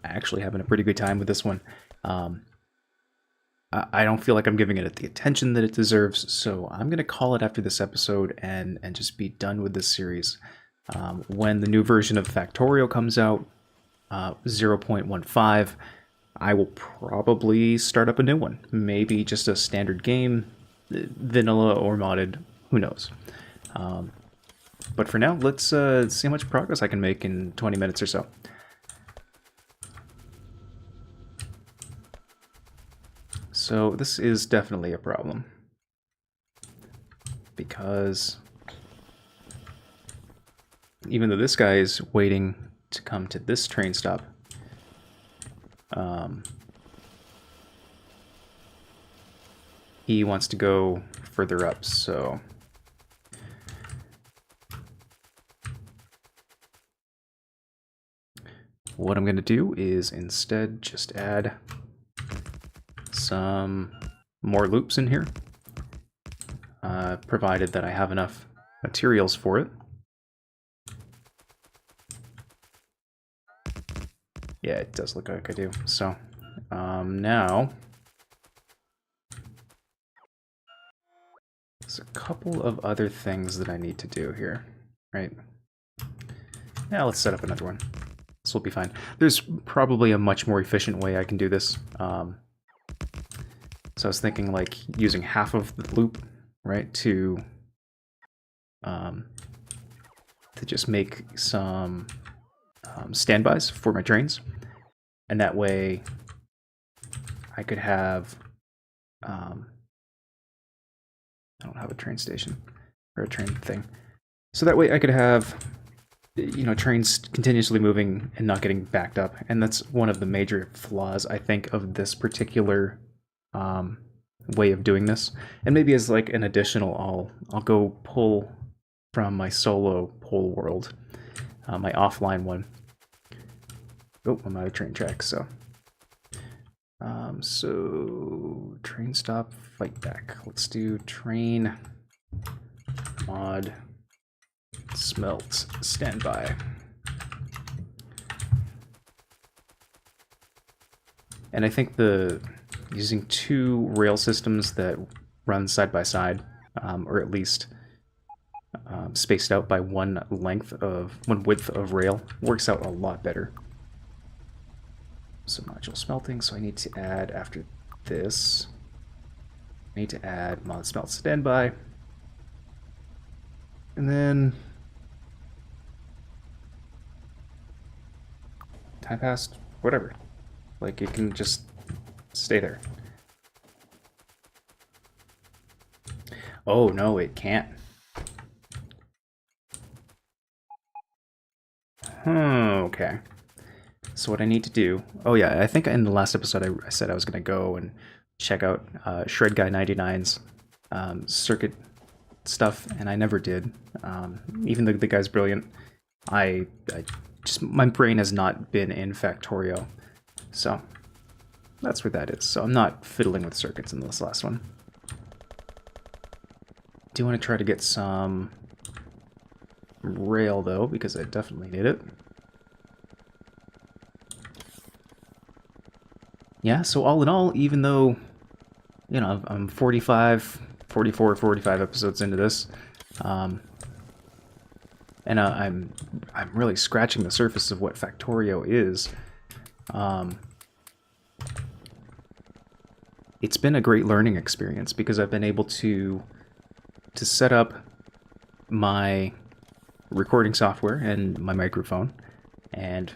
actually having a pretty good time with this one. I don't feel like I'm giving it the attention that it deserves, so I'm gonna call it after this episode and just be done with this series. When the new version of Factorio comes out, 0.15, I will probably start up a new one. Maybe just a standard game, vanilla or modded, who knows. But for now, let's see how much progress I can make in 20 minutes or so. So this is definitely a problem, because even though this guy is waiting to come to this train stop, he wants to go further up, so what I'm going to do is instead just add some more loops in here, provided that I have enough materials for it. Yeah, it does look like I do. So now there's a couple of other things that I need to do here, right? Yeah, let's set up another one. This will be fine. There's probably a much more efficient way I can do this. So I was thinking like using half of the loop, right, to just make some standbys for my trains, and that way I could have I don't have a train station or a train thing, so that way I could have, you know, trains continuously moving and not getting backed up. And that's one of the major flaws, I think, of this particular way of doing this. And maybe as like an additional, I'll go pull from my solo Poleworld, my offline one. Oh, I'm out of train tracks, so so train stop, fight back. Let's do train mod smelt standby. And I think using two rail systems that run side by side, or at least spaced out by one width of rail, works out a lot better. So module smelting, so I need to add after this, I need to add mod smelt standby. And then time passed, whatever. Like, it can just stay there. Oh, no, it can't. Okay. So what I need to do... Oh, yeah, I think in the last episode I said I was going to go and check out Shred Guy 99's circuit stuff, and I never did. Even though the guy's brilliant, I just... my brain has not been in Factorio. So that's where that is. So I'm not fiddling with circuits in this last one. Do want to try to get some rail, though, because I definitely need it. Yeah, so all in all, even though, you know, I'm 44, 45 episodes into this, and I'm really scratching the surface of what Factorio is. It's been a great learning experience because I've been able to set up my recording software and my microphone and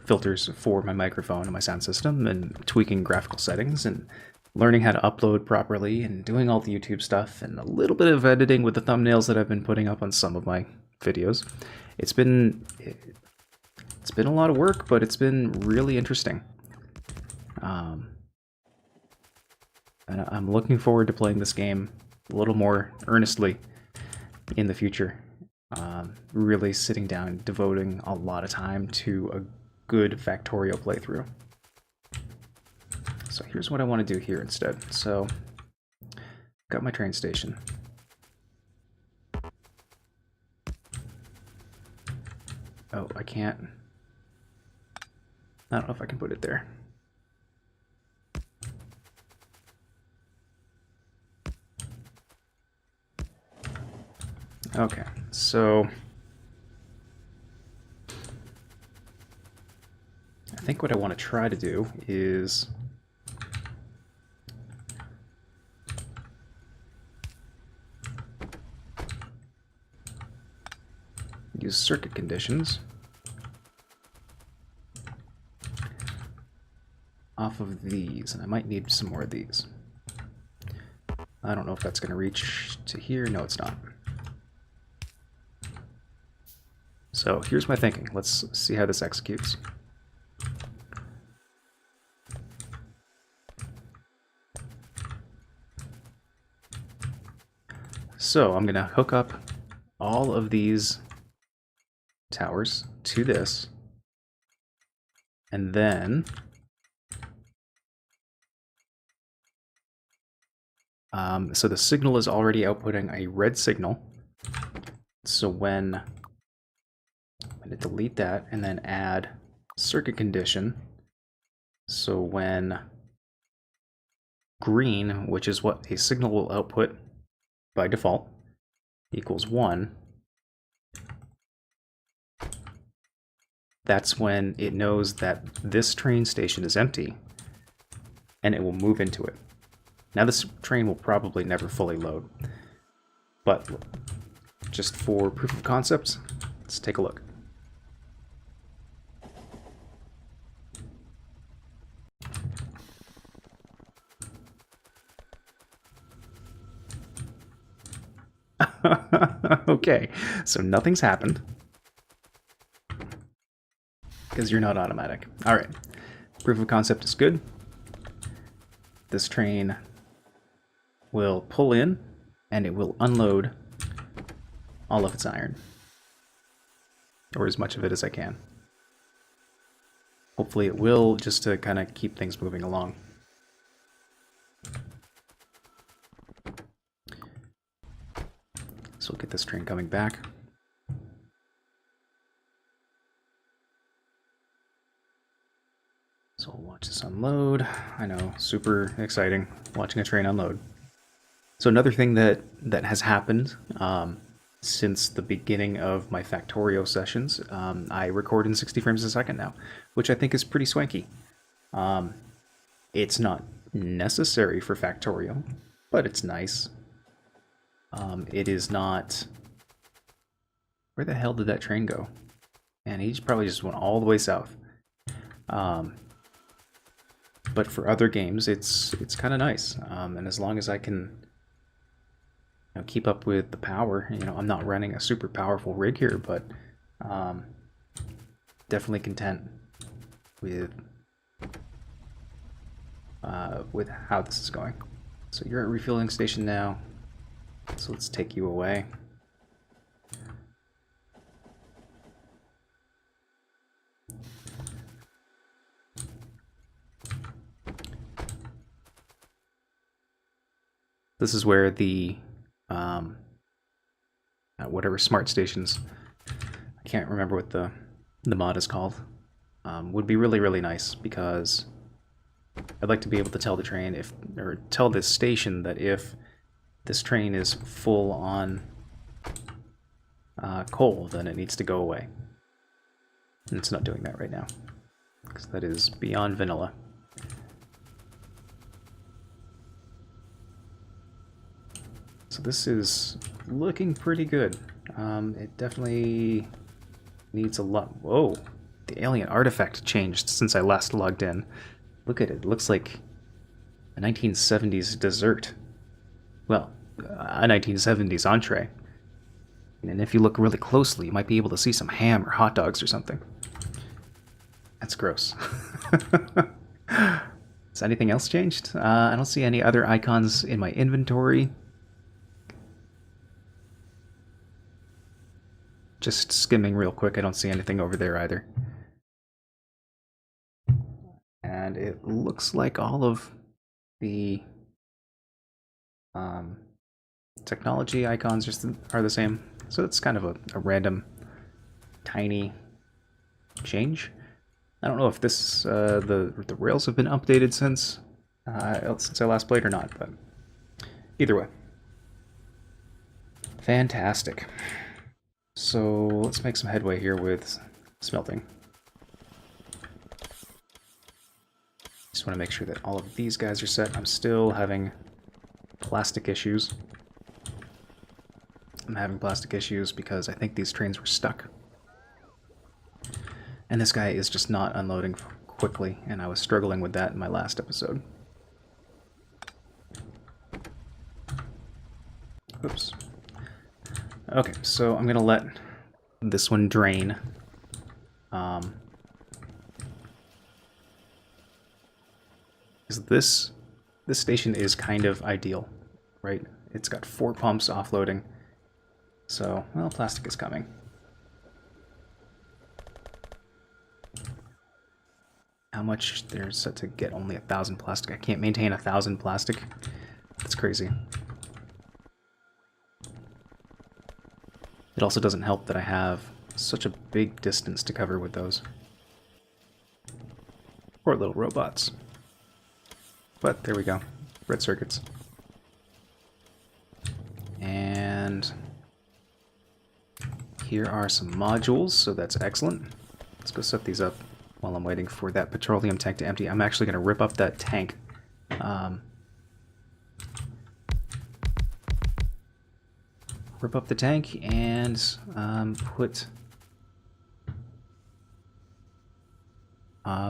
filters for my microphone and my sound system, and tweaking graphical settings and learning how to upload properly and doing all the YouTube stuff and a little bit of editing with the thumbnails that I've been putting up on some of my videos. It's been a lot of work, but it's been really interesting. And I'm looking forward to playing this game a little more earnestly in the future. Really sitting down and devoting a lot of time to a good Factorio playthrough. So here's what I want to do here instead. So, got my train station. Oh, I can't. I don't know if I can put it there. Okay, so I think what I want to try to do is use circuit conditions off of these, and I might need some more of these. I don't know if that's going to reach to here. No, it's not. So here's my thinking. Let's see how this executes. So I'm going to hook up all of these towers to this, and then so the signal is already outputting a red signal. So when I'm going to delete that and then add circuit condition, so when green, which is what a signal will output by default, equals 1, that's when it knows that this train station is empty and it will move into it. Now this train will probably never fully load, but just for proof of concept, let's take a look. Okay, so nothing's happened because you're not automatic. All right, proof of concept is good. This train will pull in and it will unload all of its iron, or as much of it as I can. Hopefully it will, just to kind of keep things moving along. So we'll get this train coming back. So we'll watch this unload. I know, super exciting, watching a train unload. So another thing that has happened since the beginning of my Factorio sessions, I record in 60 frames a second now, which I think is pretty swanky. It's not necessary for Factorio, but it's nice. It is not... Where the hell did that train go? Man, he probably just went all the way south. But for other games, it's kind of nice. And as long as I can keep up with the power, I'm not running a super powerful rig here, but definitely content with how this is going. So you're at refueling station now. So let's take you away. This is where the whatever smart stations, I can't remember what the mod is called, would be really, really nice, because I'd like to be able to tell the train or tell this station that if this train is full on coal, then it needs to go away. And it's not doing that right now, because that is beyond vanilla. So this is looking pretty good. It definitely needs a lot. Whoa, the alien artifact changed since I last logged in. Look at it, it looks like a 1970s dessert. Well, a 1970s entree. And if you look really closely, you might be able to see some ham or hot dogs or something. That's gross. Has anything else changed? I don't see any other icons in my inventory. Just skimming real quick, I don't see anything over there either. And it looks like all of the technology icons are the same. So it's kind of a random, tiny change. I don't know if this the rails have been updated since I last played or not, but either way. Fantastic. So let's make some headway here with smelting. Just want to make sure that all of these guys are set. I'm still having plastic issues. I'm having plastic issues because I think these trains were stuck. And this guy is just not unloading quickly, and I was struggling with that in my last episode. Oops. Okay, so I'm going to let this one drain. Because this station is kind of ideal, right? It's got 4 pumps offloading. So, well, plastic is coming. How much they're set to get? Only 1,000 plastic. I can't maintain 1,000 plastic. That's crazy. It also doesn't help that I have such a big distance to cover with those. Poor little robots. But there we go. Red circuits. And here are some modules, so that's excellent. Let's go set these up while I'm waiting for that petroleum tank to empty. I'm actually going to rip up that tank. Rip up the tank and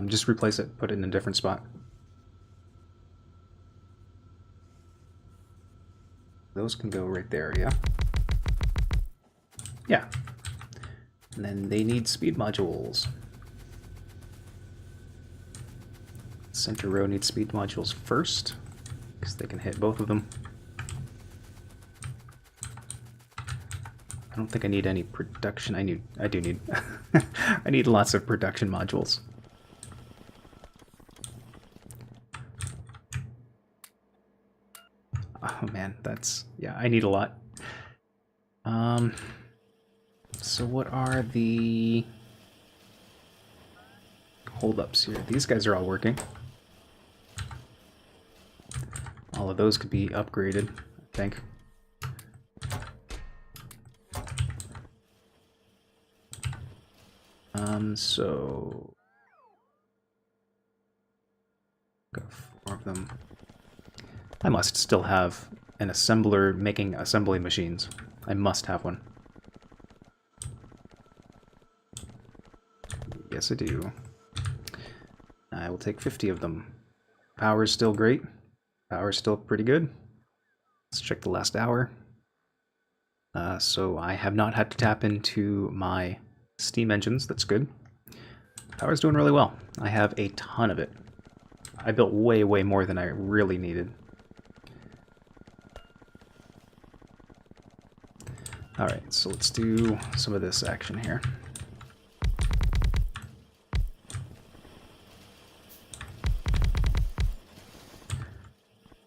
just replace it, put it in a different spot. Those can go right there, yeah? Yeah. And then they need speed modules. Center row needs speed modules first, because they can hit both of them. I don't think I need any production. I do need I need lots of production modules. Oh man, yeah, I need a lot. So what are the holdups here? These guys are all working. All of those could be upgraded, I think. So got 4 of them. I must still have an assembler making assembly machines. I must have one. Yes, I do. I will take 50 of them. Power's still great. Power's still pretty good. Let's check the last hour. So I have not had to tap into my steam engines. That's good. Power's doing really well. I have a ton of it. I built way, way more than I really needed. Alright, so let's do some of this action here.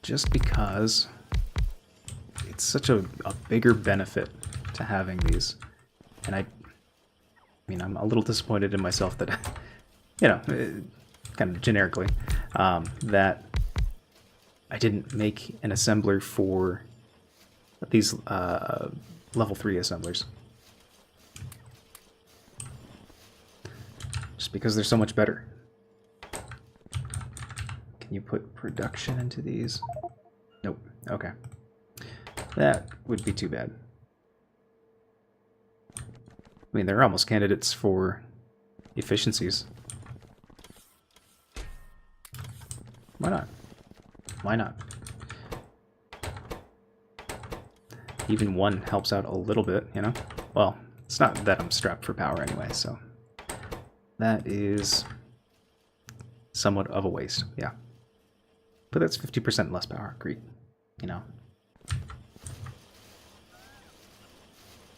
Just because it's such a bigger benefit to having these. And I mean, I'm a little disappointed in myself that, you know, kind of generically, that I didn't make an assembler for these level 3 assemblers. Just because they're so much better. Can you put production into these? Nope. Okay. That would be too bad. I mean, they're almost candidates for efficiencies. Why not? Why not? Even one helps out a little bit, you know? Well, it's not that I'm strapped for power anyway, so that is somewhat of a waste, yeah. But that's 50% less power, great, you know?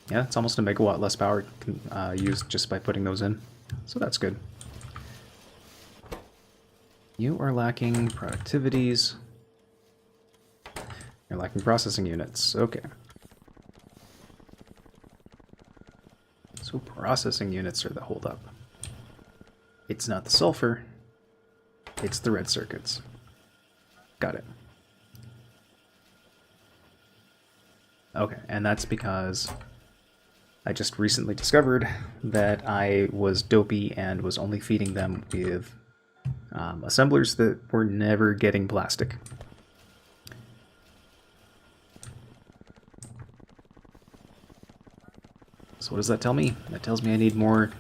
Yeah, it's almost a megawatt less power used just by putting those in, so that's good. You are lacking productivities. You're lacking processing units, okay. So processing units are the holdup. It's not the sulfur, it's the red circuits. Got it. Okay, and that's because I just recently discovered that I was dopey and was only feeding them with assemblers that were never getting plastic. So what does that tell me? That tells me I need more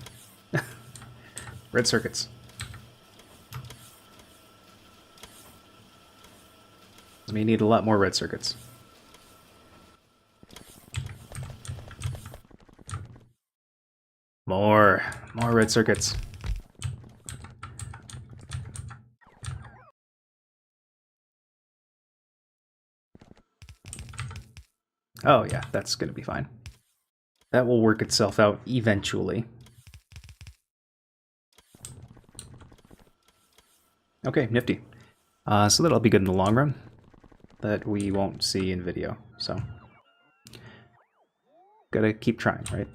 red circuits. Tells me I need a lot more red circuits. More red circuits. Oh yeah, that's gonna be fine. That will work itself out eventually. Okay, nifty. So that'll be good in the long run. That we won't see in video, so. Gotta keep trying, right?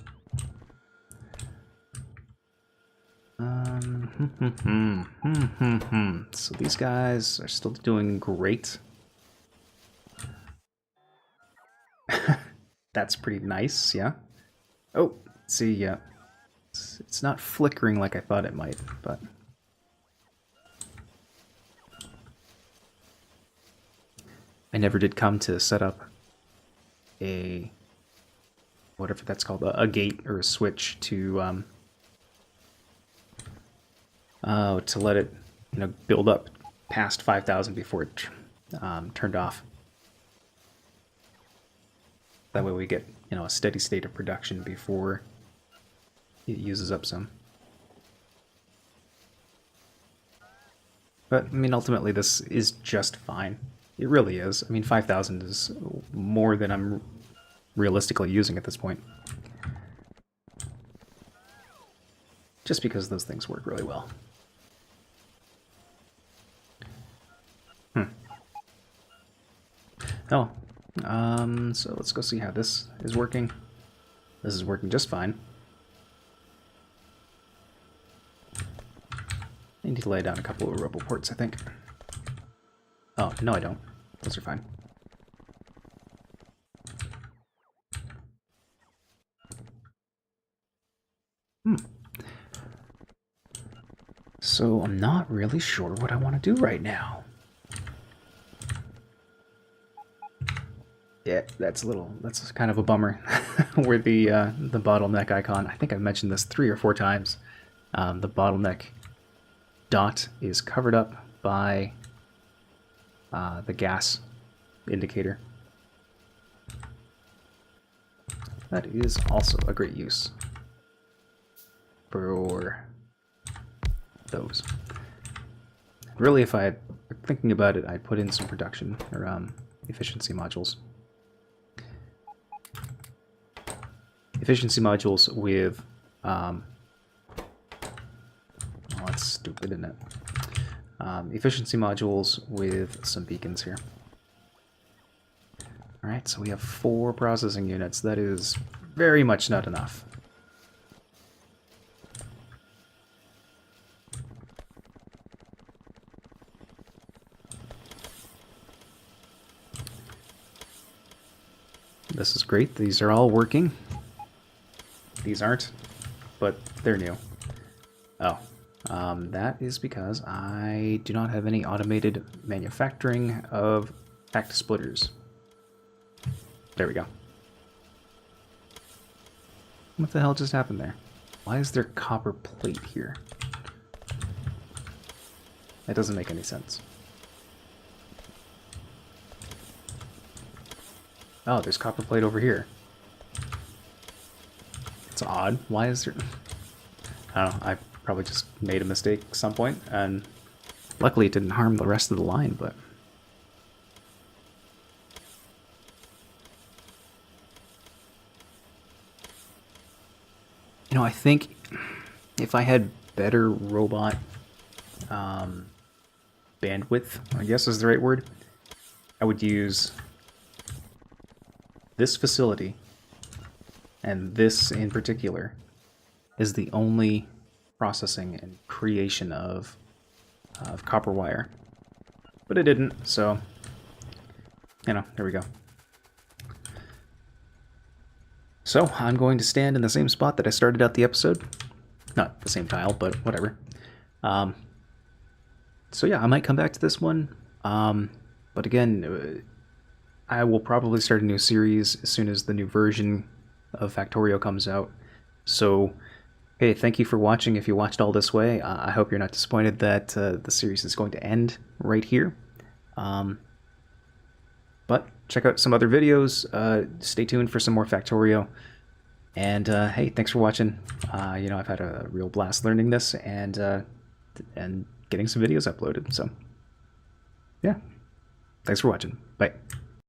So these guys are still doing great. That's pretty nice, yeah. Oh, see, yeah. It's not flickering like I thought it might, but... I never did come to set up a... whatever that's called, a gate or a switch to let it, build up past 5,000 before it turned off. That way we get, a steady state of production before it uses up some. But, I mean, ultimately this is just fine. It really is. I mean, 5,000 is more than I'm realistically using at this point. Just because those things work really well. Oh, so let's go see how this is working. This is working just fine. I need to lay down a couple of rubble ports, I think. Oh, no I don't. Those are fine. So I'm not really sure what I want to do right now. Yeah, that's kind of a bummer. Where the bottleneck icon, I think I've mentioned this 3 or 4 times. The bottleneck dot is covered up by the gas indicator. That is also a great use for those. Really, if I had thinking about it, I'd put in some production or efficiency modules. Efficiency modules with oh, that's stupid, isn't it? Efficiency modules with some beacons here. Alright, so we have 4 processing units. That is very much not enough. This is great. These are all working. These aren't, but they're new. Oh, that is because I do not have any automated manufacturing of fact splitters. There we go. What the hell just happened there? Why is there copper plate here? That doesn't make any sense. Oh, there's copper plate over here. It's odd. Why is there... I don't know. I probably just made a mistake at some point, and luckily it didn't harm the rest of the line, but... I think if I had better robot bandwidth, I guess is the right word, I would use this facility, and this in particular, is the only processing and creation of copper wire. But it didn't, so, you know, there we go. So, I'm going to stand in the same spot that I started out the episode. Not the same tile, but whatever. So yeah, I might come back to this one. But again, I will probably start a new series as soon as the new version of Factorio comes out. So, hey, thank you for watching if you watched all this way. I hope you're not disappointed that the series is going to end right here. But check out some other videos. Stay tuned for some more Factorio. And hey, thanks for watching. You know, I've had a real blast learning this and getting some videos uploaded. So, yeah, thanks for watching. Bye.